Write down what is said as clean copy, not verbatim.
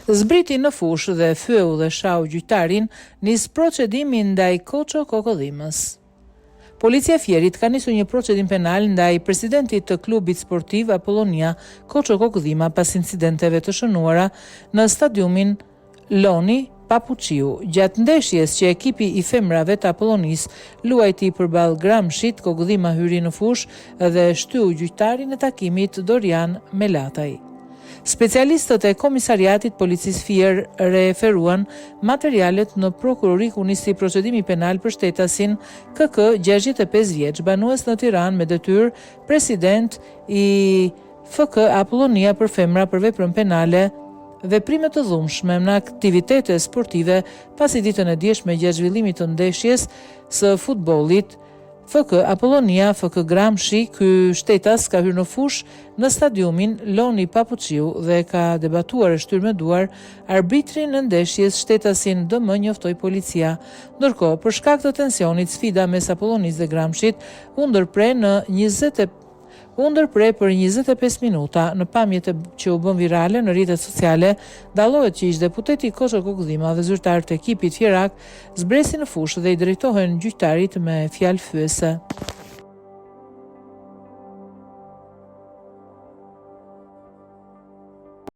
Zbriti në fushë dhe fyeu dhe shau gjyqtarin, nis procedimi ndaj Koço Kokodhimës. Policia e Fierit ka nisur një procedim penal ndaj presidentit të klubit sportiv Apollonia Koço Kokodhima pas incidenteve të shënuara në stadiumin Loni Papuqiu. Gjatë ndeshjes që ekipi i femrave të Apollonis luajti përballë Gramshit, Kokodhima hyri në fushë dhe shtyu gjyqtarin e takimit Dorian Melataj. Specialistët e Komisariatit Policisë Fier referuan materialet në prokurori ku nisi procedimi penal për shtetasin KK 65 vjeç, banues në Tiranë me detyrë, president i FK Apollonia për femra për veprën penale, veprime të dhunshme në aktivitete sportive pasi ditën e dieshme gjatë zhvillimit të ndeshjes së futbollit FK Apollonia, FK Gramshi, ky shtetas ka hyrë në fushë në stadiumin Loni Papuqiu dhe ka debatuar e shtyr me duar arbitrin në ndeshjes, shtetasin DM njoftoi policia. Ndërkohë, për shkak të tensionit, sfida mes Apollonis dhe Gramshit u ndërpre për 25 minuta. Në pamjet që u bën virale në rrjetet sociale, dallohet që ish deputeti Koço Kokodhima dhe zyrtarët e ekipit Fierak zbresin në fushë dhe i drejtohen gjyqtarit me fjalë fyese.